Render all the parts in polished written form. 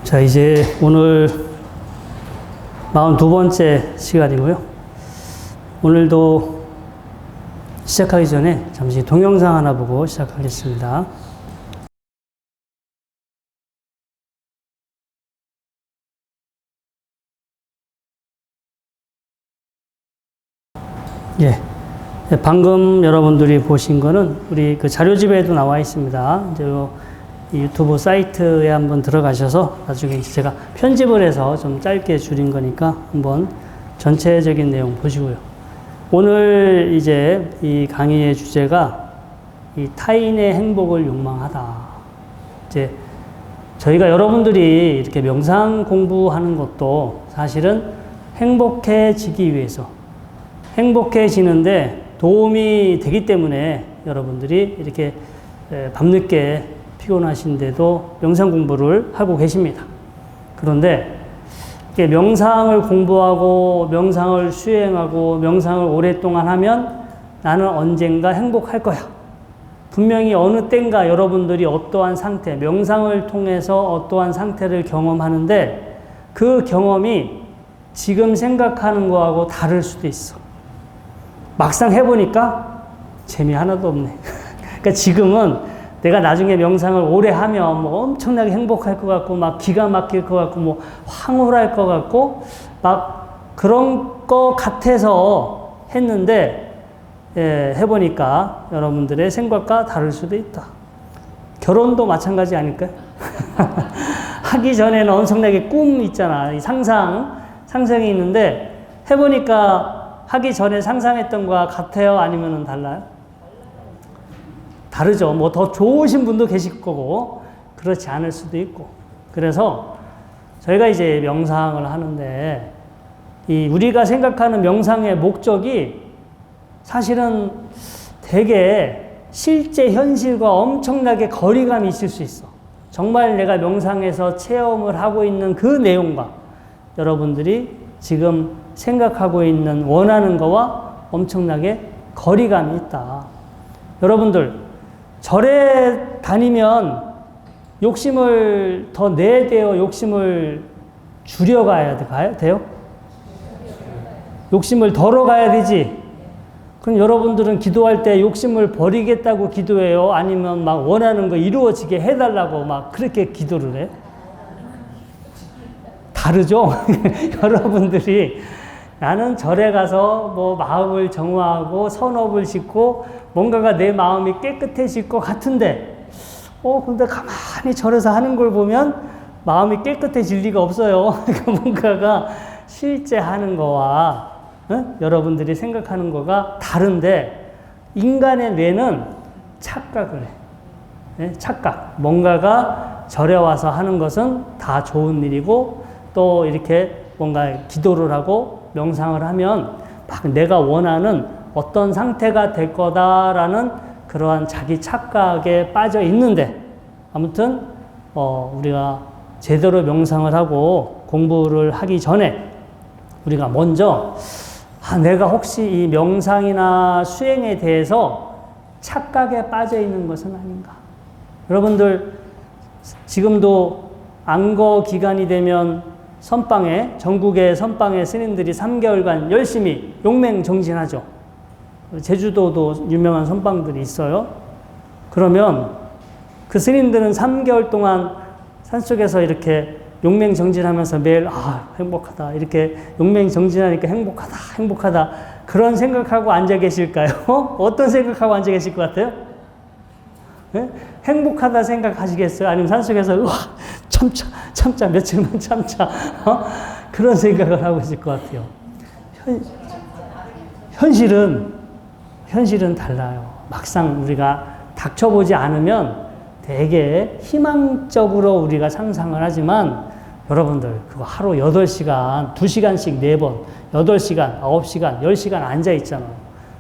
자, 이제 오늘 42번째 시간이고요. 오늘도 시작하기 전에 잠시 동영상 하나 보고 시작하겠습니다. 예. 방금 여러분들이 보신 거는 우리 그 자료집에도 나와 있습니다. 이제 이 유튜브 사이트에 한번 들어가셔서 나중에 제가 편집을 해서 좀 짧게 줄인 거니까 한번 전체적인 내용 보시고요. 오늘 이제 이 강의의 주제가 이 타인의 행복을 욕망하다. 이제 저희가 여러분들이 이렇게 명상 공부하는 것도 사실은 행복해지기 위해서, 행복해지는데 도움이 되기 때문에 여러분들이 이렇게 밤늦게 피곤하신데도 명상 공부를 하고 계십니다. 그런데 명상을 공부하고 명상을 수행하고 명상을 오랫동안 하면 나는 언젠가 행복할 거야. 분명히 어느 때인가 여러분들이 어떠한 상태, 명상을 통해서 어떠한 상태를 경험하는데 그 경험이 지금 생각하는 거하고 다를 수도 있어. 막상 해보니까 재미 하나도 없네. 그러니까 지금은 내가 나중에 명상을 오래 하면 뭐 엄청나게 행복할 것 같고, 막 기가 막힐 것 같고, 뭐 황홀할 것 같고, 막 그런 것 같아서 했는데, 해보니까 여러분들의 생각과 다를 수도 있다. 결혼도 마찬가지 아닐까요? 하기 전에는 엄청나게 꿈 있잖아. 이 상상이 있는데, 해보니까 하기 전에 상상했던 거와 같아요? 아니면 달라요? 다르죠. 뭐 더 좋으신 분도 계실 거고, 그렇지 않을 수도 있고. 그래서 저희가 이제 명상을 하는데, 우리가 생각하는 명상의 목적이 사실은 되게 실제 현실과 엄청나게 거리감이 있을 수 있어. 정말 내가 명상에서 체험을 하고 있는 그 내용과 여러분들이 지금 생각하고 있는 원하는 거와 엄청나게 거리감이 있다. 여러분들, 절에 다니면 욕심을 더 내야 돼요? 욕심을 줄여가야 돼요? 욕심을 덜어가야 되지? 그럼 여러분들은 기도할 때 욕심을 버리겠다고 기도해요? 아니면 막 원하는 거 이루어지게 해달라고 막 그렇게 기도를 해? 다르죠? 여러분들이 나는 절에 가서 뭐 마음을 정화하고 선업을 짓고 뭔가가 내 마음이 깨끗해질 것 같은데, 근데 가만히 절에서 하는 걸 보면 마음이 깨끗해질 리가 없어요. 뭔가가 실제 하는 거와 여러분들이 생각하는 거가 다른데, 인간의 뇌는 착각을 해. 착각. 뭔가가 절에 와서 하는 것은 다 좋은 일이고, 또 이렇게 뭔가 기도를 하고 명상을 하면 막 내가 원하는 어떤 상태가 될 거다라는 그러한 자기 착각에 빠져 있는데, 아무튼 우리가 제대로 명상을 하고 공부를 하기 전에 우리가 먼저 내가 혹시 이 명상이나 수행에 대해서 착각에 빠져 있는 것은 아닌가. 여러분들 지금도 안거 기간이 되면 전국의 선방에 스님들이 3개월간 열심히 용맹정진하죠. 제주도도 유명한 선방들이 있어요. 그러면 그 스님들은 3개월 동안 산속에서 이렇게 용맹정진하면서 매일 행복하다, 이렇게 용맹정진하니까 행복하다 그런 생각하고 앉아 계실까요? 어떤 생각하고 앉아 계실 것 같아요? 네? 행복하다 생각하시겠어요? 아니면 산속에서 참자 며칠만 참자 그런 생각을 하고 있을 것 같아요. 현실은 달라요. 막상 우리가 닥쳐보지 않으면 되게 희망적으로 우리가 상상을 하지만, 여러분들 그거 하루 8시간, 2시간씩 4번, 8시간, 9시간, 10시간 앉아 있잖아요.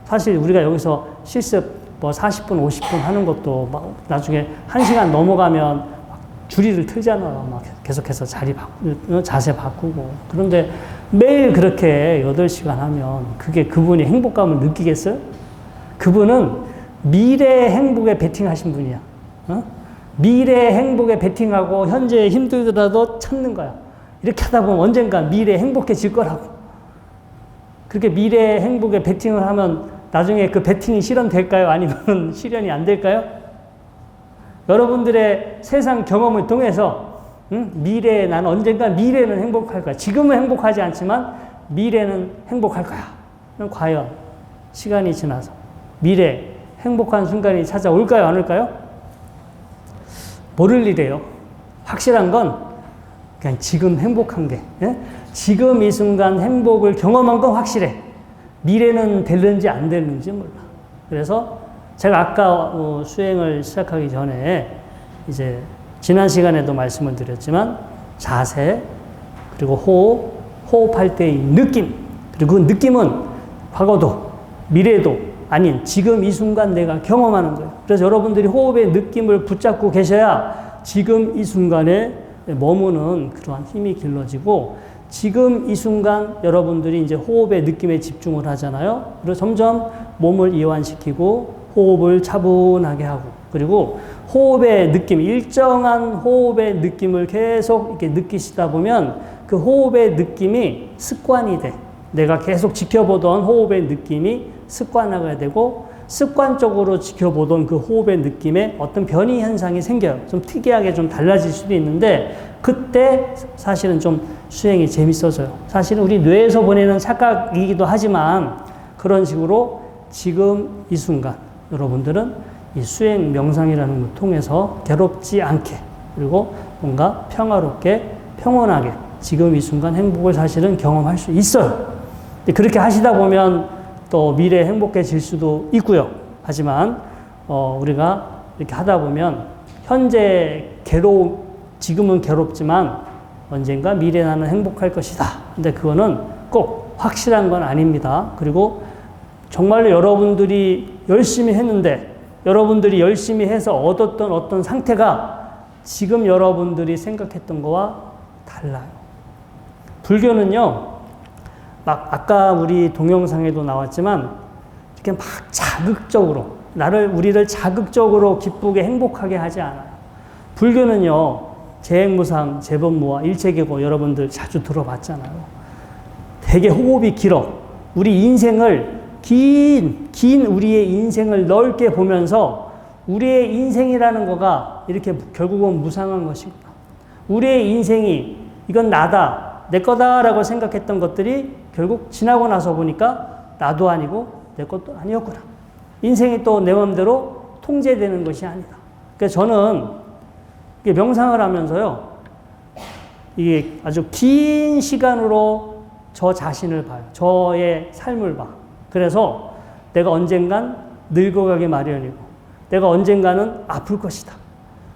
사실 우리가 여기서 실습 40분, 50분 하는 것도 막 나중에 1시간 넘어가면 주리를 틀잖아요. 막 계속해서 자세 바꾸고. 그런데 매일 그렇게 8시간 하면 그분이 행복감을 느끼겠어요? 그분은 미래의 행복에 베팅하신 분이야. 미래 행복에 베팅하고 현재 힘들더라도 참는 거야. 이렇게 하다 보면 언젠가 미래 행복해질 거라고. 그렇게 미래 행복에 베팅을 하면 나중에 그 베팅이 실현될까요? 아니면 실현이 안 될까요? 여러분들의 세상 경험을 통해서 미래에 난 언젠가 미래는 행복할 거야. 지금은 행복하지 않지만 미래는 행복할 거야. 그럼 과연 시간이 지나서 미래 행복한 순간이 찾아올까요? 안 올까요? 모를 일이에요. 확실한 건 그냥 지금 행복한 게, 지금 이 순간 행복을 경험한 건 확실해. 미래는 되는지 안 되는지 몰라. 그래서 제가 아까 수행을 시작하기 전에 이제 지난 시간에도 말씀을 드렸지만 자세, 그리고 호흡할 때의 느낌, 그리고 그 느낌은 과거도 미래도 아닌 지금 이 순간 내가 경험하는 거예요. 그래서 여러분들이 호흡의 느낌을 붙잡고 계셔야 지금 이 순간에 머무는 그러한 힘이 길러지고, 지금 이 순간 여러분들이 이제 호흡의 느낌에 집중을 하잖아요. 그래서 점점 몸을 이완시키고 호흡을 차분하게 하고, 그리고 호흡의 느낌, 일정한 호흡의 느낌을 계속 이렇게 느끼시다 보면 그 호흡의 느낌이 습관이 돼. 내가 계속 지켜보던 호흡의 느낌이 습관화가 되고, 습관적으로 지켜보던 그 호흡의 느낌에 어떤 변이 현상이 생겨요. 좀 특이하게 좀 달라질 수도 있는데, 그때 사실은 좀 수행이 재밌어져요. 사실은 우리 뇌에서 보내는 착각이기도 하지만 그런 식으로 지금 이 순간 여러분들은 이 수행 명상이라는 걸 통해서 괴롭지 않게, 그리고 뭔가 평화롭게 평온하게 지금 이 순간 행복을 사실은 경험할 수 있어요. 그렇게 하시다 보면 또 미래에 행복해질 수도 있고요. 하지만 우리가 이렇게 하다 보면 현재 지금은 괴롭지만 언젠가 미래 나는 행복할 것이다. 근데 그거는 꼭 확실한 건 아닙니다. 그리고 정말로 여러분들이 열심히 했는데, 여러분들이 열심히 해서 얻었던 어떤 상태가 지금 여러분들이 생각했던 거와 달라요. 불교는요, 막 아까 우리 동영상에도 나왔지만 이렇게 막 자극적으로 우리를 자극적으로 기쁘게 행복하게 하지 않아요. 불교는요, 재행무상, 재범무화, 일체계고 여러분들 자주 들어봤잖아요. 되게 호흡이 길어. 우리 인생을 긴 우리의 인생을 넓게 보면서 우리의 인생이라는 거가 이렇게 결국은 무상한 것이구나. 우리의 인생이 이건 나다, 내 거다라고 생각했던 것들이 결국 지나고 나서 보니까 나도 아니고 내 것도 아니었구나. 인생이 또 내 마음대로 통제되는 것이 아니다. 그래서 저는 명상을 하면서요, 이게 아주 긴 시간으로 저 자신을 봐요. 저의 삶을 봐. 그래서 내가 언젠간 늙어가기 마련이고, 내가 언젠가는 아플 것이다.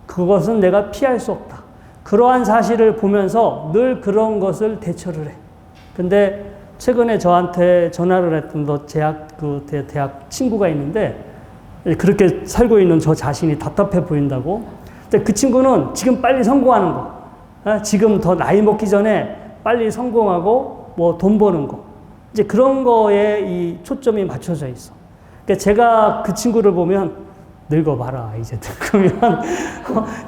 그것은 내가 피할 수 없다. 그러한 사실을 보면서 늘 그런 것을 대처를 해. 근데 최근에 저한테 전화를 했던 대학 친구가 있는데, 그렇게 살고 있는 저 자신이 답답해 보인다고. 근데 그 친구는 지금 빨리 성공하는 거, 지금 더 나이 먹기 전에 빨리 성공하고 뭐 돈 버는 거, 이제 그런 거에 이 초점이 맞춰져 있어. 그러니까 제가 그 친구를 보면 늙어봐라, 이제 늙으면.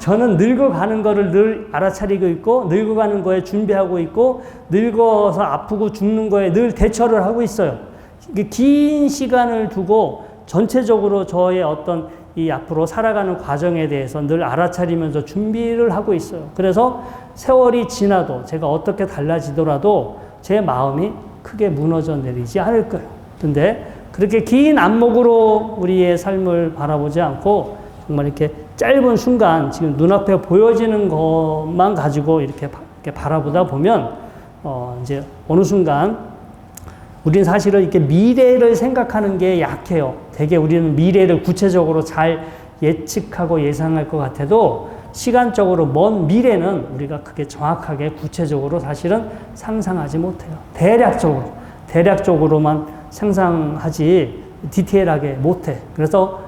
저는 늙어가는 거를 늘 알아차리고 있고, 늙어가는 거에 준비하고 있고, 늙어서 아프고 죽는 거에 늘 대처를 하고 있어요. 긴 시간을 두고 전체적으로 저의 어떤 이 앞으로 살아가는 과정에 대해서 늘 알아차리면서 준비를 하고 있어요. 그래서 세월이 지나도 제가 어떻게 달라지더라도 제 마음이 크게 무너져 내리지 않을 거예요. 근데 그렇게 긴 안목으로 우리의 삶을 바라보지 않고 정말 이렇게 짧은 순간 지금 눈앞에 보여지는 것만 가지고 이렇게 바라보다 보면 이제 어느 순간 우리는 사실은 이렇게 미래를 생각하는 게 약해요. 되게 우리는 미래를 구체적으로 잘 예측하고 예상할 것 같아도 시간적으로 먼 미래는 우리가 그게 정확하게 구체적으로 사실은 상상하지 못해요. 대략적으로만 상상하지 디테일하게 못해. 그래서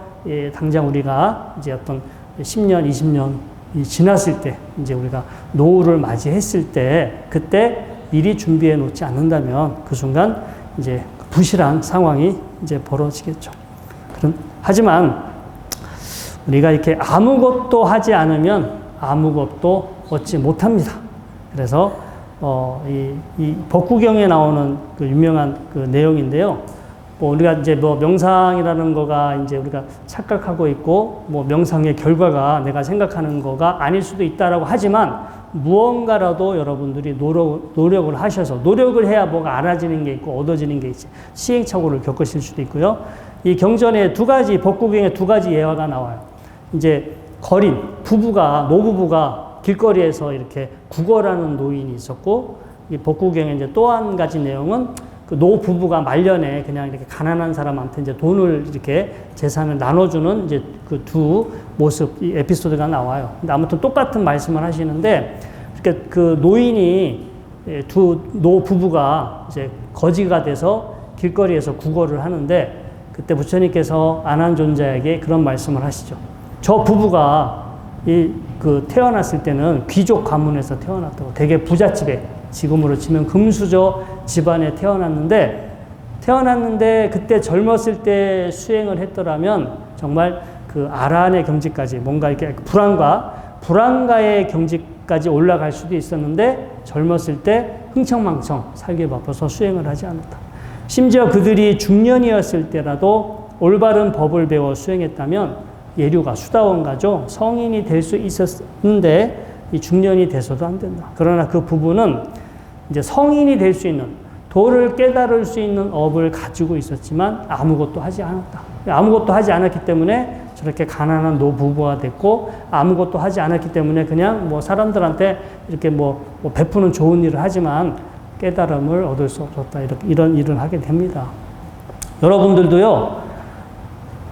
당장 우리가 이제 어떤 10년, 20년 지났을 때, 이제 우리가 노후를 맞이했을 때, 그때 미리 준비해 놓지 않는다면 그 순간 이제 부실한 상황이 이제 벌어지겠죠. 하지만 우리가 이렇게 아무것도 하지 않으면 아무것도 얻지 못합니다. 그래서 이 법구경에 나오는 그 유명한 그 내용인데요. 뭐 우리가 이제 뭐 명상이라는 거가 이제 우리가 착각하고 있고 뭐 명상의 결과가 내가 생각하는 거가 아닐 수도 있다라고 하지만 무언가라도 여러분들이 노력을 하셔서 노력을 해야 뭐가 알아지는 게 있고 얻어지는 게 있지. 시행착오를 겪으실 수도 있고요. 이 경전에 법구경에 두 가지 예화가 나와요. 이제 거린 노부부가 길거리에서 이렇게 구걸하는 노인이 있었고 이 법구경에 이제 또 한 가지 내용은 그 노부부가 말년에 그냥 이렇게 가난한 사람한테 이제 돈을 이렇게 재산을 나눠주는 이제 그 두 모습, 이 에피소드가 나와요. 근데 아무튼 똑같은 말씀을 하시는데, 그러니까 그 노인이 두 노부부가 이제 거지가 돼서 길거리에서 구걸을 하는데, 그때 부처님께서 안한존자에게 그런 말씀을 하시죠. 저 부부가 태어났을 때는 귀족 가문에서 태어났다고. 되게 부잣집에, 지금으로 치면 금수저 집안에 태어났는데 그때 젊었을 때 수행을 했더라면 정말 그 아라한의 경지까지 뭔가 이렇게 불안가의 경지까지 올라갈 수도 있었는데 젊었을 때 흥청망청 살기 바빠서 수행을 하지 않았다. 심지어 그들이 중년이었을 때라도 올바른 법을 배워 수행했다면 예류가 수다원가죠. 성인이 될 수 있었는데 이 중년이 돼서도 안 된다. 그러나 그 부부는 이제 성인이 될 수 있는, 도를 깨달을 수 있는 업을 가지고 있었지만 아무것도 하지 않았다. 아무것도 하지 않았기 때문에 저렇게 가난한 노부부가 됐고, 아무것도 하지 않았기 때문에 그냥 뭐 사람들한테 이렇게 뭐 베푸는 좋은 일을 하지만 깨달음을 얻을 수 없었다. 이런 일을 하게 됩니다. 여러분들도요,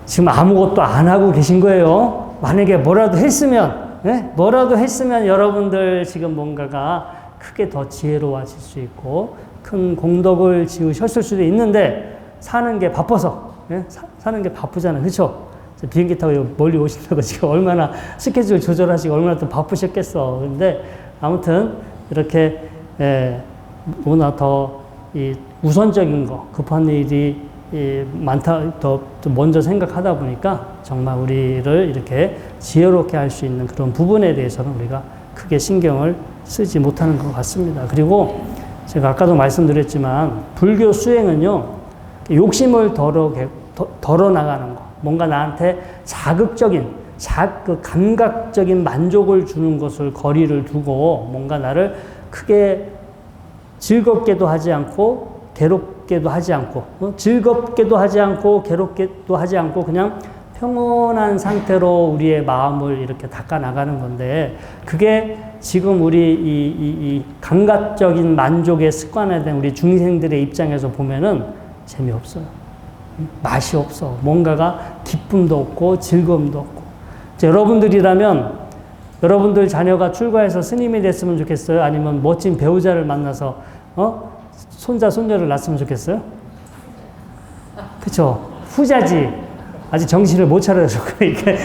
지금 아무것도 안 하고 계신 거예요. 만약에 뭐라도 했으면 여러분들 지금 뭔가가 크게 더 지혜로워질 수 있고 큰 공덕을 지으셨을 수도 있는데 사는 게 바빠서, 사는 게 바쁘잖아요. 그렇죠? 비행기 타고 멀리 오신다고 지금 얼마나 스케줄 조절하시고 얼마나 또 바쁘셨겠어. 근데 아무튼 이렇게 뭐나 더 이 우선적인 거, 급한 일이 많다, 더 먼저 생각하다 보니까 정말 우리를 이렇게 지혜롭게 할 수 있는 그런 부분에 대해서는 우리가 크게 신경을 쓰지 못하는 것 같습니다. 그리고 제가 아까도 말씀드렸지만 불교 수행은요, 욕심을 덜어나가는 거, 뭔가 나한테 자극적인, 그 감각적인 만족을 주는 것을 거리를 두고 뭔가 나를 크게 즐겁게도 하지 않고 괴롭게도 하지 않고, 즐겁게도 하지 않고 괴롭게도 하지 않고 그냥 평온한 상태로 우리의 마음을 이렇게 닦아 나가는 건데, 그게 지금 우리 이 감각적인 만족의 습관에 대한 우리 중생들의 입장에서 보면은 재미없어요. 맛이 없어. 뭔가가 기쁨도 없고 즐거움도 없고. 여러분들이라면 여러분들 자녀가 출가해서 스님이 됐으면 좋겠어요? 아니면 멋진 배우자를 만나서 손자, 손녀를 낳았으면 좋겠어요? 그쵸? 후자지. 아직 정신을 못 차려서 이렇게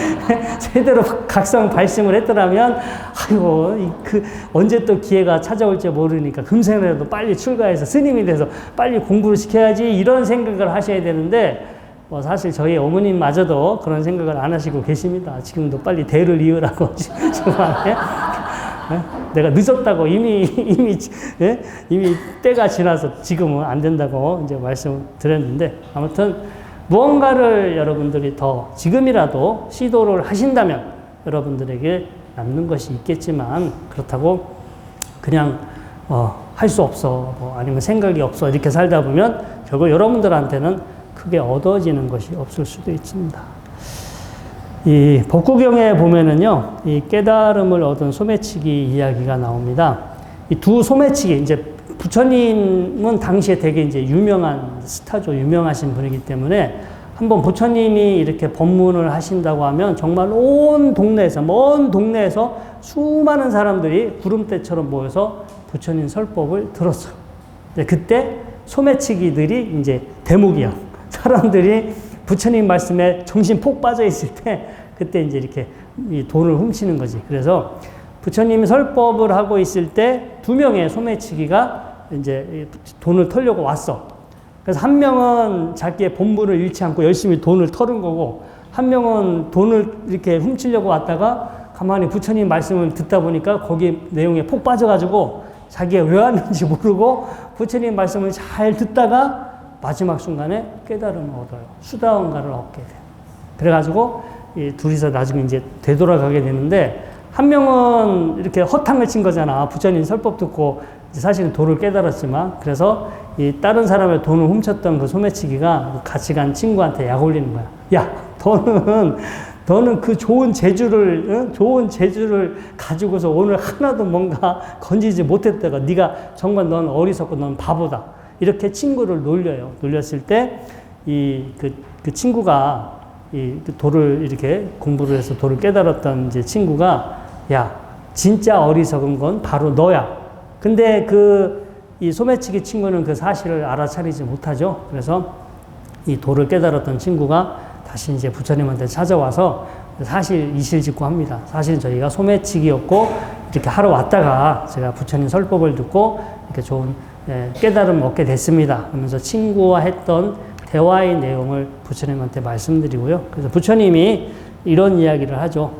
제대로 각성 발심을 했더라면, 아이고, 언제 또 기회가 찾아올지 모르니까 금생이라도 빨리 출가해서 스님이 돼서 빨리 공부를 시켜야지, 이런 생각을 하셔야 되는데, 뭐 사실 저희 어머님마저도 그런 생각을 안 하시고 계십니다. 지금도 빨리 대를 이으라고 정말. 내가 늦었다고 이미 때가 지나서 지금은 안 된다고 이제 말씀을 드렸는데, 아무튼 무언가를 여러분들이 더 지금이라도 시도를 하신다면 여러분들에게 남는 것이 있겠지만, 그렇다고 그냥 할 수 없어, 아니면 생각이 없어 이렇게 살다 보면 결국 여러분들한테는 크게 얻어지는 것이 없을 수도 있습니다. 이 법구경에 보면은요, 이 깨달음을 얻은 소매치기 이야기가 나옵니다. 이 두 소매치기, 이제 부처님은 당시에 되게 이제 유명한 스타죠. 유명하신 분이기 때문에 한번 부처님이 이렇게 법문을 하신다고 하면 정말 온 동네에서, 먼 동네에서 수많은 사람들이 구름대처럼 모여서 부처님 설법을 들었어요. 그때 소매치기들이 이제 대목이야. 사람들이 부처님 말씀에 정신 폭 빠져 있을 때 그때 이제 이렇게 이 돈을 훔치는 거지. 그래서 부처님이 설법을 하고 있을 때 두 명의 소매치기가 이제 돈을 털려고 왔어. 그래서 한 명은 자기의 본분을 잃지 않고 열심히 돈을 털은 거고, 한 명은 돈을 이렇게 훔치려고 왔다가 가만히 부처님 말씀을 듣다 보니까 거기 내용에 폭 빠져가지고 자기가 왜 왔는지 모르고 부처님 말씀을 잘 듣다가 마지막 순간에 깨달음을 얻어요. 수다원가를 얻게 돼요. 그래가지고 이 둘이서 나중에 이제 되돌아가게 되는데 한 명은 이렇게 허탕을 친 거잖아. 부처님 설법 듣고 사실은 도를 깨달았지만 그래서 이 다른 사람의 돈을 훔쳤던 그 소매치기가 같이 간 친구한테 약 올리는 거야. 야, 너는 그 좋은 재주를 가지고서 오늘 하나도 뭔가 건지지 못했다가 네가 정말 넌 어리석고 넌 바보다. 이렇게 친구를 놀려요. 놀렸을 때 그 친구가 그 도를 이렇게 공부를 해서 도를 깨달았던 이제 친구가 야, 진짜 어리석은 건 바로 너야. 근데 이 소매치기 친구는 그 사실을 알아차리지 못하죠. 그래서 이 도를 깨달았던 친구가 다시 이제 부처님한테 찾아와서 사실 이실직고합니다. 사실은 저희가 소매치기였고 이렇게 하러 왔다가 제가 부처님 설법을 듣고 이렇게 좋은 깨달음을 얻게 됐습니다. 하면서 친구와 했던 대화의 내용을 부처님한테 말씀드리고요. 그래서 부처님이 이런 이야기를 하죠.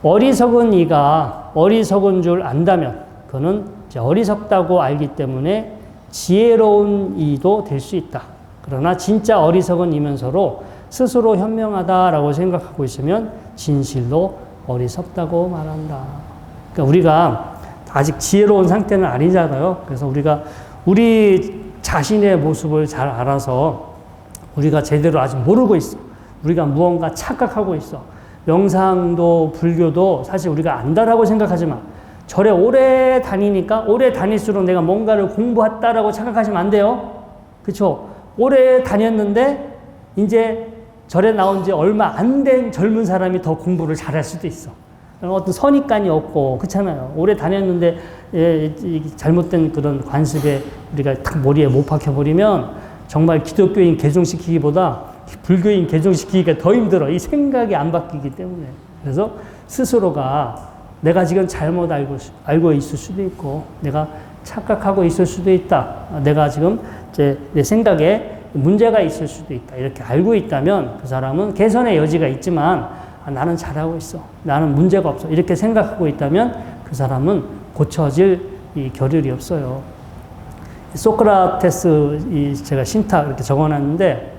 어리석은 이가 어리석은 줄 안다면 그는 이제 어리석다고 알기 때문에 지혜로운 이도 될 수 있다. 그러나 진짜 어리석은 이면서로 스스로 현명하다라고 생각하고 있으면 진실로 어리석다고 말한다. 그러니까 우리가 아직 지혜로운 상태는 아니잖아요. 그래서 우리 자신의 모습을 잘 알아서 우리가 제대로 아직 모르고 있어. 우리가 무언가 착각하고 있어. 명상도 불교도 사실 우리가 안다라고 생각하지만 절에 오래 다니니까 오래 다닐수록 내가 뭔가를 공부했다라고 착각하시면 안 돼요. 그렇죠? 오래 다녔는데 이제 절에 나온 지 얼마 안 된 젊은 사람이 더 공부를 잘할 수도 있어. 어떤 선입관이 없고 그렇잖아요. 오래 다녔는데 잘못된 그런 관습에 우리가 탁 머리에 못 박혀버리면 정말 기독교인 개종시키기보다 불교인 개종시키기가 더 힘들어. 이 생각이 안 바뀌기 때문에. 그래서 스스로가 내가 지금 잘못 알고 있을 수도 있고 내가 착각하고 있을 수도 있다. 내가 지금 내 생각에 문제가 있을 수도 있다. 이렇게 알고 있다면 그 사람은 개선의 여지가 있지만 나는 잘하고 있어. 나는 문제가 없어. 이렇게 생각하고 있다면 그 사람은 고쳐질 이 겨를이 없어요. 소크라테스 제가 신탁 이렇게 적어놨는데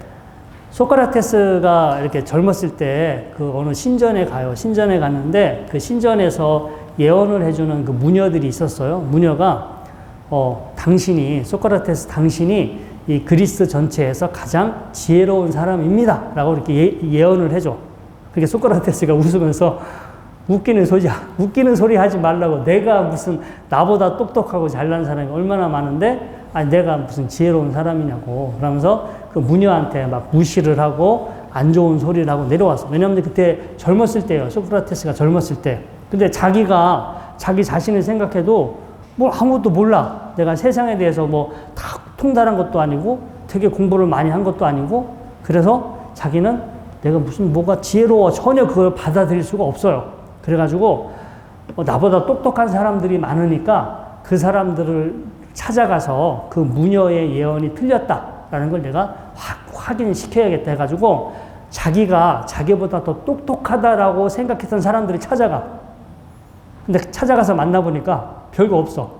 소크라테스가 이렇게 젊었을 때 그 어느 신전에 가요. 신전에 갔는데 그 신전에서 예언을 해주는 그 무녀들이 있었어요. 무녀가 소크라테스 당신이 이 그리스 전체에서 가장 지혜로운 사람입니다. 라고 이렇게 예언을 해줘. 그게 소크라테스가 웃으면서 웃기는 소리 하지 말라고. 내가 무슨 나보다 똑똑하고 잘난 사람이 얼마나 많은데 내가 무슨 지혜로운 사람이냐고. 그러면서 그 무녀한테 막 무시를 하고 안 좋은 소리를 하고 내려왔어. 왜냐하면 그때 젊었을 때예요. 소크라테스가 젊었을 때. 근데 자기가 자기 자신을 생각해도 뭐 아무것도 몰라. 내가 세상에 대해서 뭐 다 통달한 것도 아니고 되게 공부를 많이 한 것도 아니고 그래서 자기는 내가 무슨 뭐가 지혜로워 전혀 그걸 받아들일 수가 없어요. 그래가지고 나보다 똑똑한 사람들이 많으니까 그 사람들을 찾아가서 그 무녀의 예언이 틀렸다라는 걸 내가 확인시켜야겠다 해가지고 자기가 자기보다 더 똑똑하다라고 생각했던 사람들이 찾아가. 근데 찾아가서 만나보니까 별거 없어.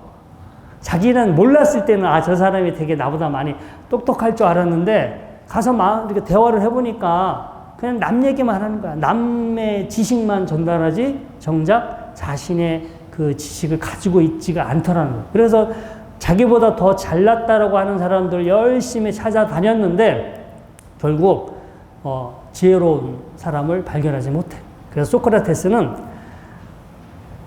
자기는 몰랐을 때는 저 사람이 되게 나보다 많이 똑똑할 줄 알았는데 가서 이렇게 대화를 해보니까 그냥 남 얘기만 하는 거야. 남의 지식만 전달하지 정작 자신의 그 지식을 가지고 있지가 않더라는 거야. 그래서 자기보다 더 잘났다라고 하는 사람들 열심히 찾아다녔는데 결국 지혜로운 사람을 발견하지 못해. 그래서 소크라테스는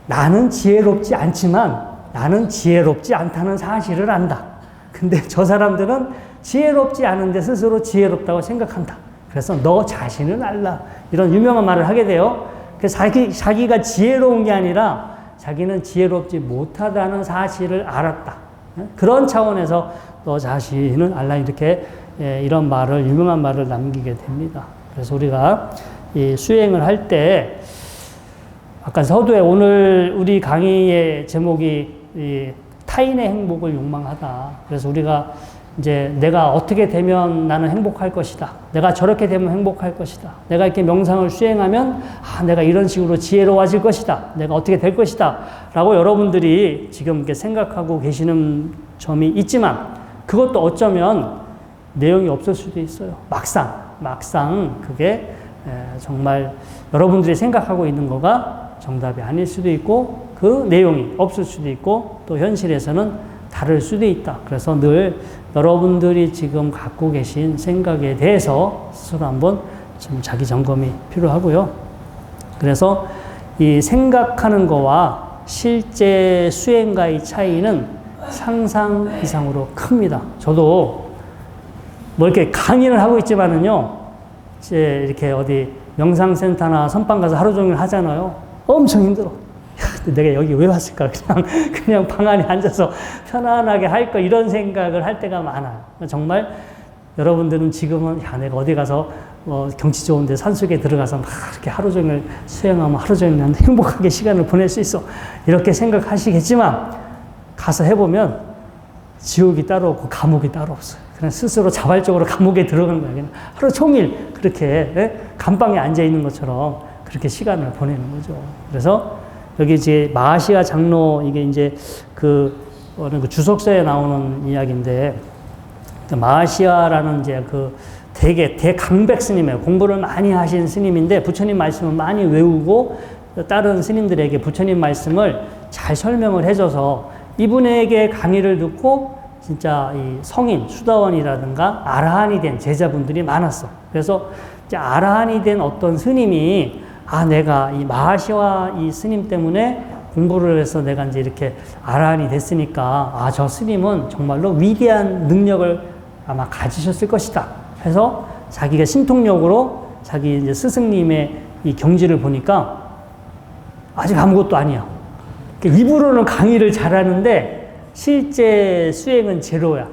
나는 지혜롭지 않지만 나는 지혜롭지 않다는 사실을 안다. 근데 저 사람들은 지혜롭지 않은데 스스로 지혜롭다고 생각한다. 그래서 너 자신을 알라. 이런 유명한 말을 하게 돼요. 그래서 자기가 지혜로운 게 아니라 자기는 지혜롭지 못하다는 사실을 알았다. 그런 차원에서 너 자신을 알라. 이렇게 이런 말을, 유명한 말을 남기게 됩니다. 그래서 우리가 이 수행을 할 때 아까 서두에 오늘 우리 강의의 제목이 이 타인의 행복을 욕망하다. 그래서 우리가 이제 내가 어떻게 되면 나는 행복할 것이다. 내가 저렇게 되면 행복할 것이다. 내가 이렇게 명상을 수행하면 내가 이런 식으로 지혜로워질 것이다. 내가 어떻게 될 것이다. 라고 여러분들이 지금 이렇게 생각하고 계시는 점이 있지만 그것도 어쩌면 내용이 없을 수도 있어요. 막상 그게 정말 여러분들이 생각하고 있는 거가 정답이 아닐 수도 있고 그 내용이 없을 수도 있고 또 현실에서는 다를 수도 있다. 그래서 늘 여러분들이 지금 갖고 계신 생각에 대해서 스스로 한번 좀 자기 점검이 필요하고요. 그래서 이 생각하는 거와 실제 수행과의 차이는 상상 이상으로 큽니다. 저도 뭐 이렇게 강의를 하고 있지만은요, 이제 이렇게 어디 명상센터나 선방 가서 하루 종일 하잖아요. 엄청 힘들어. 내가 여기 왜 왔을까? 그냥 방 안에 앉아서 편안하게 할 거, 이런 생각을 할 때가 많아요. 정말 여러분들은 지금은, 내가 어디 가서 경치 좋은데 산속에 들어가서 막 이렇게 하루 종일 수행하면 하루 종일 난 행복하게 시간을 보낼 수 있어. 이렇게 생각하시겠지만, 가서 해보면 지옥이 따로 없고 감옥이 따로 없어요. 그냥 스스로 자발적으로 감옥에 들어가는 거예요. 그냥 하루 종일 그렇게 감방에 앉아 있는 것처럼 그렇게 시간을 보내는 거죠. 그래서 여기 이제 마하시아 장로, 이게 이제 그 주석서에 나오는 이야기인데, 마하시아라는 이제 그 대강백 스님이에요. 공부를 많이 하신 스님인데 부처님 말씀을 많이 외우고 다른 스님들에게 부처님 말씀을 잘 설명을 해줘서 이분에게 강의를 듣고 진짜 이 성인, 수다원이라든가 아라한이 된 제자분들이 많았어. 그래서 이제 아라한이 된 어떤 스님이 내가 이 마하시아 이 스님 때문에 공부를 해서 내가 이제 이렇게 아라한이 됐으니까, 저 스님은 정말로 위대한 능력을 아마 가지셨을 것이다. 해서 자기가 신통력으로 자기 이제 스승님의 이 경지를 보니까 아직 아무것도 아니야. 입으로는 강의를 잘하는데 실제 수행은 제로야.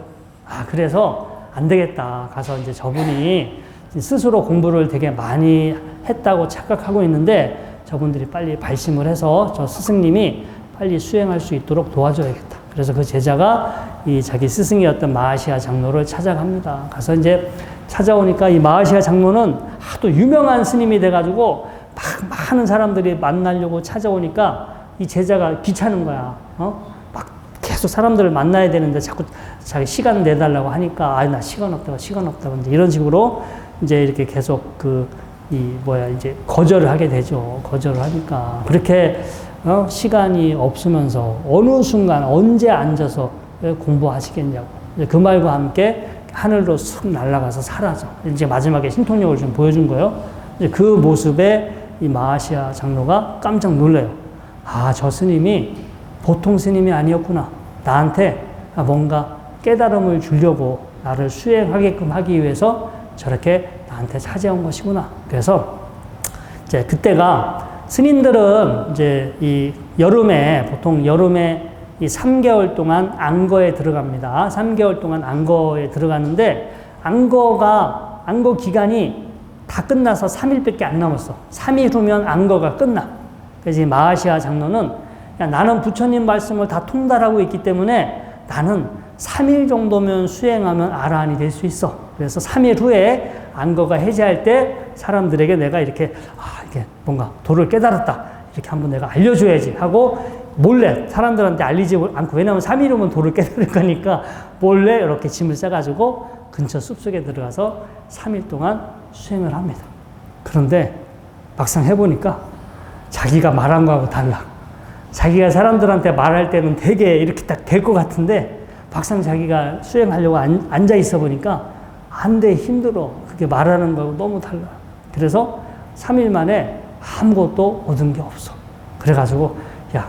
그래서 안 되겠다. 가서 이제 저분이 스스로 공부를 되게 많이 했다고 착각하고 있는데 저분들이 빨리 발심을 해서 저 스승님이 빨리 수행할 수 있도록 도와줘야겠다. 그래서 그 제자가 이 자기 스승이었던 마하시아 장로를 찾아갑니다. 가서 이제 찾아오니까 이 마하시아 장로는 하도 유명한 스님이 돼가지고 막 많은 사람들이 만나려고 찾아오니까 이 제자가 귀찮은 거야. 막 계속 사람들을 만나야 되는데 자꾸 자기 시간 내달라고 하니까 나 시간 없다고 이제 이런 식으로 이제 이렇게 계속 이제 거절을 하게 되죠. 거절을 하니까. 그렇게, 시간이 없으면서 어느 순간 언제 앉아서 공부하시겠냐고. 그 말과 함께 하늘로 쑥 날아가서 사라져. 이제 마지막에 신통력을 좀 보여준 거예요. 그 모습에 이 마하시아 장로가 깜짝 놀래요. 저 스님이 보통 스님이 아니었구나. 나한테 뭔가 깨달음을 주려고 나를 수행하게끔 하기 위해서 저렇게 나한테 찾아온 것이구나. 그래서 이제 그때가 스님들은 이제 이 보통 여름에 이 3개월 동안 안거에 들어갑니다. 3개월 동안 안거에 들어가는데 안거 기간이 다 끝나서 3일밖에 안 남았어. 3일 후면 안거가 끝나. 그래서 이 마하시아 장로는 나는 부처님 말씀을 다 통달하고 있기 때문에 나는 3일 정도면 수행하면 아라한이 될 수 있어. 그래서 3일 후에 안거가 해제할 때 사람들에게 내가 이렇게 뭔가 도를 깨달았다. 이렇게 한번 내가 알려줘야지 하고 몰래 사람들한테 알리지 않고, 왜냐하면 3일 후면 도를 깨달을 거니까 몰래 이렇게 짐을 싸가지고 근처 숲속에 들어가서 3일 동안 수행을 합니다. 그런데 막상 해보니까 자기가 말한 거하고 달라. 자기가 사람들한테 말할 때는 되게 이렇게 딱 될 것 같은데 막상 자기가 수행하려고 앉아 있어 보니까 안 돼, 힘들어. 그게 말하는 거하고 너무 달라. 그래서 3일 만에 아무것도 얻은 게 없어. 그래가지고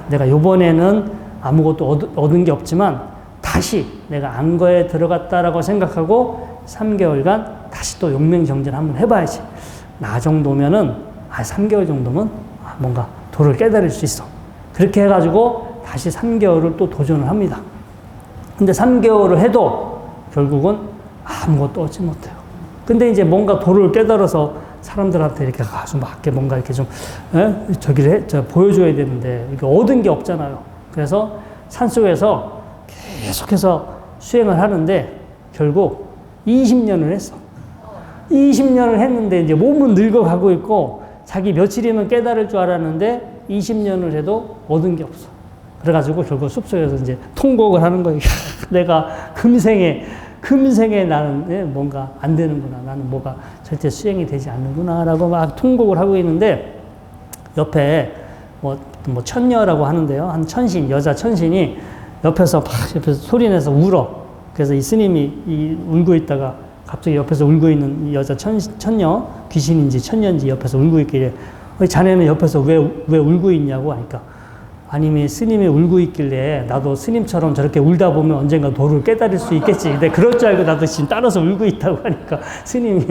내가 요번에는 아무것도 얻은 게 없지만 다시 내가 안거에 들어갔다라고 생각하고 3개월간 다시 또 용맹정진 한번 해봐야지. 나 정도면은 3개월 정도면 뭔가 도를 깨달을 수 있어. 그렇게 해가지고 다시 3개월을 또 도전을 합니다. 근데 3개월을 해도 결국은 아무것도 얻지 못해요. 근데 이제 뭔가 도를 깨달아서 사람들한테 이렇게 가서 막 뭔가 이렇게 좀, 보여줘야 되는데, 이게 얻은 게 없잖아요. 그래서 산속에서 계속해서 수행을 하는데, 결국 20년을 했어. 20년을 했는데 이제 몸은 늙어가고 있고 자기 며칠이면 깨달을 줄 알았는데 20년을 해도 얻은 게 없어. 그래가지고 결국 숲속에서 이제 통곡을 하는 거예요. 내가 금생에 나는 뭔가 안 되는구나. 나는 뭐가 절대 수행이 되지 않는구나. 라고 막 통곡을 하고 있는데 옆에 뭐 천녀라고 하는데요. 한 천신, 여자 천신이 옆에서 소리내서 울어. 그래서 이 스님이 울고 있다가 갑자기 옆에서 울고 있는 이 여자 천녀, 귀신인지 천녀인지 옆에서 울고 있길래 자네는 옆에서 왜 울고 있냐고 하니까 아니면 스님이 울고 있길래 나도 스님처럼 저렇게 울다 보면 언젠가 도를 깨달을 수 있겠지. 근데 그럴 줄 알고 나도 지금 따라서 울고 있다고 하니까 스님이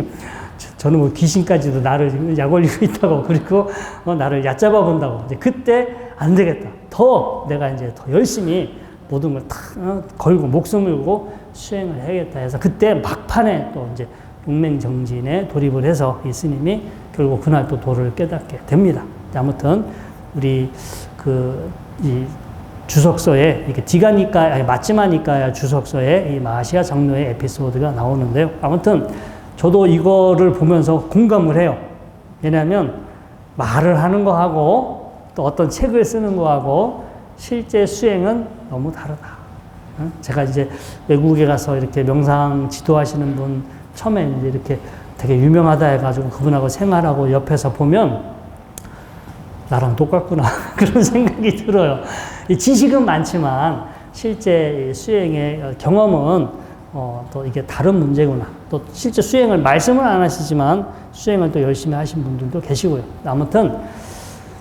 저는 뭐 귀신까지도 나를 약 올리고 있다고 그리고 나를 얕잡아 본다고. 이제 그때 안 되겠다. 더 내가 이제 더 열심히 모든 걸 다 걸고 목숨을 걸고 수행을 해야겠다 해서 그때 막판에 또 이제 용맹정진에 돌입을 해서 이 스님이 결국 그날 또 도를 깨닫게 됩니다. 아무튼 우리 이 주석서에 이렇게 디가니까 마찌마니까야 주석서에 이 마하시아 장로의 에피소드가 나오는데요. 아무튼 저도 이거를 보면서 공감을 해요. 왜냐하면 말을 하는 거하고 또 어떤 책을 쓰는 거하고 실제 수행은 너무 다르다. 제가 이제 외국에 가서 이렇게 명상 지도하시는 분 처음에 이제 이렇게 되게 유명하다 해가지고 그분하고 생활하고 옆에서 보면 나랑 똑같구나. 그런 생각이 들어요. 이 지식은 많지만 실제 수행의 경험은 또 이게 다른 문제구나. 또 실제 수행을 말씀을 안 하시지만 수행을 또 열심히 하신 분들도 계시고요. 아무튼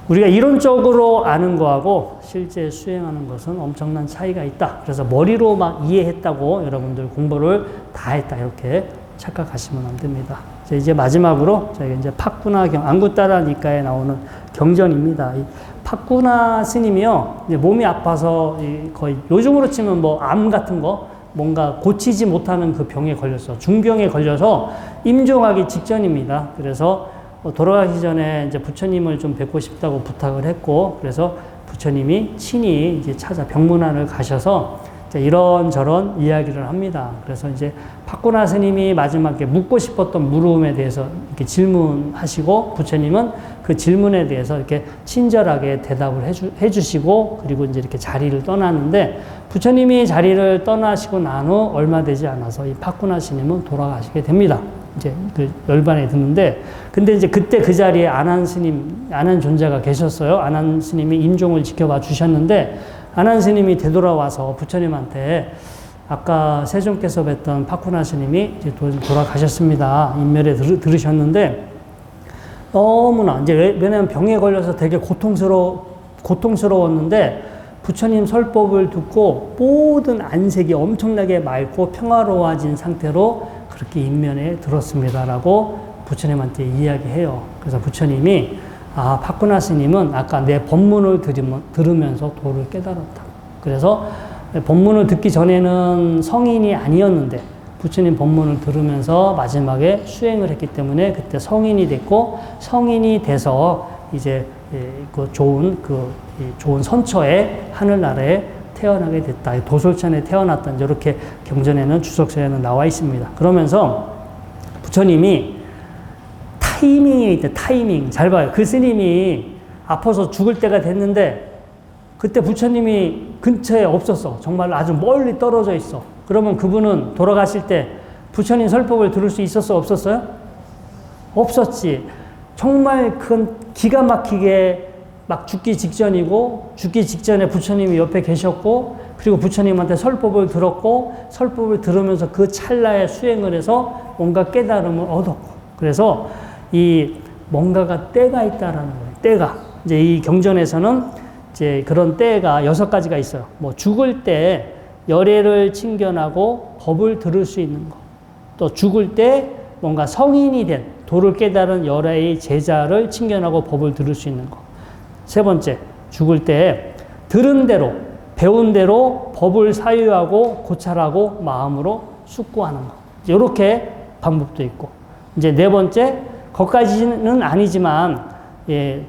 우리가 이론적으로 아는 거하고 실제 수행하는 것은 엄청난 차이가 있다. 그래서 머리로 막 이해했다고 여러분들 공부를 다 했다. 이렇게 착각하시면 안 됩니다. 이제 마지막으로 저희가 이제 팍구나 안구따라 니까에 나오는 경전입니다. 이 팍구나 스님이요, 이제 몸이 아파서 거의 요즘으로 치면 뭐 암 같은 거 뭔가 고치지 못하는 그 병에 걸렸어. 중병에 걸려서 임종하기 직전입니다. 그래서 돌아가기 전에 이제 부처님을 좀 뵙고 싶다고 부탁을 했고, 그래서 부처님이 친히 이제 찾아 병문안을 가셔서 이런저런 이야기를 합니다. 그래서 이제 팍구나 스님이 마지막에 묻고 싶었던 물음에 대해서 이렇게 질문하시고 부처님은 그 질문에 대해서 이렇게 친절하게 대답을 해주시고 그리고 이제 이렇게 자리를 떠나는데 부처님이 자리를 떠나시고 난 후 얼마 되지 않아서 이 팍구나 스님은 돌아가시게 됩니다. 이제 그 열반에 드는데 근데 이제 그때 그 자리에 아난 스님, 아난 존자가 계셨어요. 아난 스님이 임종을 지켜봐 주셨는데 아난 스님이 되돌아와서 부처님한테 아까 세존께서 뵀던 팍구나 스님이 이제 돌아가셨습니다. 인멸에 들으셨는데 너무나 이제 왜냐면 병에 걸려서 되게 고통스러웠는데 부처님 설법을 듣고 모든 안색이 엄청나게 맑고 평화로워진 상태로 그렇게 인면에 들었습니다라고 부처님한테 이야기해요. 그래서 부처님이 팍구나 스님은 아까 내 법문을 들으면서 도를 깨달았다. 그래서 법문을 듣기 전에는 성인이 아니었는데 부처님 법문을 들으면서 마지막에 수행을 했기 때문에 그때 성인이 됐고 성인이 돼서 이제 좋은 선처의 하늘나라에 태어나게 됐다. 도솔천에 태어났다. 이렇게 경전에는 주석서에는 나와 있습니다. 그러면서 부처님이 타이밍이 있대. 타이밍. 잘 봐요. 그 스님이 아파서 죽을 때가 됐는데 그때 부처님이 근처에 없었어. 정말 아주 멀리 떨어져 있어. 그러면 그분은 돌아가실 때 부처님 설법을 들을 수 있었어? 없었어요? 없었지. 정말 그건 기가 막히게 막 죽기 직전이고 죽기 직전에 부처님이 옆에 계셨고 그리고 부처님한테 설법을 들었고 설법을 들으면서 그 찰나에 수행을 해서 뭔가 깨달음을 얻었고 그래서 이 뭔가가 때가 있다라는 거예요. 때가. 이제 이 경전에서는 이제 그런 때가 6가지가 있어요. 뭐 죽을 때 열애를 친견하고 법을 들을 수 있는 거. 또 죽을 때 뭔가 성인이 된 도를 깨달은 열애의 제자를 친견하고 법을 들을 수 있는 거. 세 번째, 죽을 때 들은 대로 배운 대로 법을 사유하고 고찰하고 마음으로 숙고하는 거. 이렇게 방법도 있고. 이제 네 번째, 거기까지는 아니지만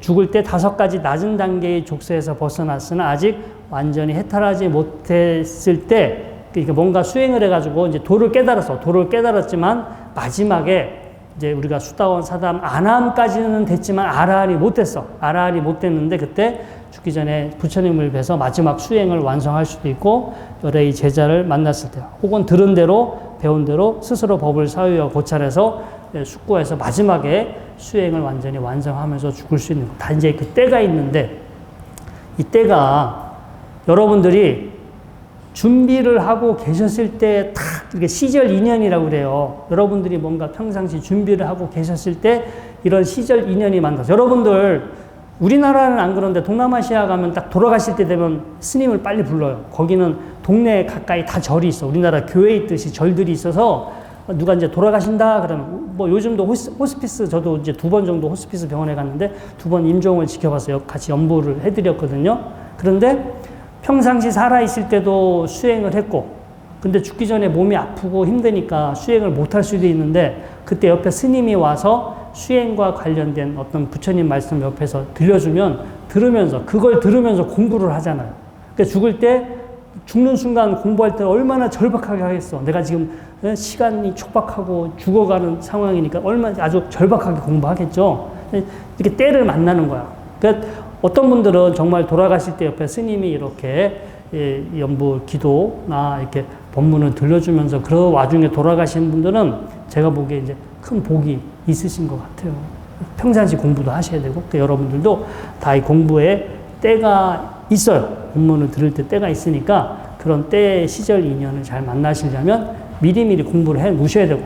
죽을 때 5가지 낮은 단계의 족쇄에서 벗어났으나 아직 완전히 해탈하지 못했을 때 그러니까 뭔가 수행을 해가지고 이제 도를 깨달았지만 마지막에 이제 우리가 수다원, 사담, 아함까지는 됐지만 아라한이 못 됐어. 아라한이 못 됐는데 그때 죽기 전에 부처님을 뵈서 마지막 수행을 완성할 수도 있고 열애의 제자를 만났을 때 혹은 들은 대로 배운 대로 스스로 법을 사유하고 고찰해서 숙고해서 마지막에 수행을 완전히 완성하면서 죽을 수 있는 거. 다 이제 그 때가 있는데 이 때가 여러분들이 준비를 하고 계셨을 때 딱 이렇게 시절 인연이라고 그래요. 여러분들이 뭔가 평상시 준비를 하고 계셨을 때 이런 시절 인연이 만나서 여러분들 우리나라는 안 그런데 동남아시아 가면 딱 돌아가실 때 되면 스님을 빨리 불러요. 거기는 동네 가까이 다 절이 있어. 우리나라 교회 있듯이 절들이 있어서 누가 이제 돌아가신다 그러면 뭐 요즘도 호스피스 저도 이제 2번 정도 호스피스 병원에 갔는데 2번 임종을 지켜봤어요. 같이 연보를 해드렸거든요. 그런데 평상시 살아있을 때도 수행을 했고 근데 죽기 전에 몸이 아프고 힘드니까 수행을 못할 수도 있는데 그때 옆에 스님이 와서 수행과 관련된 어떤 부처님 말씀 옆에서 들으면서 그걸 들으면서 공부를 하잖아요. 그러니까 죽을 때 죽는 순간 공부할 때 얼마나 절박하게 하겠어. 내가 지금 시간이 촉박하고 죽어가는 상황이니까 얼마나 아주 절박하게 공부하겠죠. 이렇게 때를 만나는 거야. 그러니까 어떤 분들은 정말 돌아가실 때 옆에 스님이 이렇게 연부 기도나 이렇게 법문을 들려주면서 그 와중에 돌아가신 분들은 제가 보기에 이제 큰 복이 있으신 것 같아요. 평상시 공부도 하셔야 되고, 그러니까 여러분들도 다 이 공부에 때가 있어요. 법문을 들을 때 때가 있으니까 그런 때 시절 인연을 잘 만나시려면 미리미리 공부를 해 놓으셔야 되고,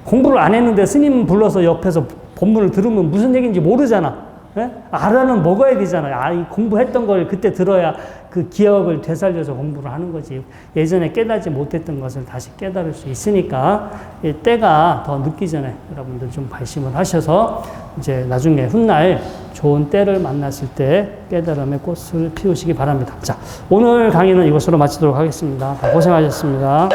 공부를 안 했는데 스님 불러서 옆에서 법문을 들으면 무슨 얘기인지 모르잖아. 예? 알아는 먹어야 되잖아요. 이 공부했던 걸 그때 들어야 그 기억을 되살려서 공부를 하는 거지. 예전에 깨닫지 못했던 것을 다시 깨달을 수 있으니까 때가 더 늦기 전에 여러분들 좀 발심을 하셔서 이제 나중에 훗날 좋은 때를 만났을 때 깨달음의 꽃을 피우시기 바랍니다. 자, 오늘 강의는 이것으로 마치도록 하겠습니다. 고생하셨습니다.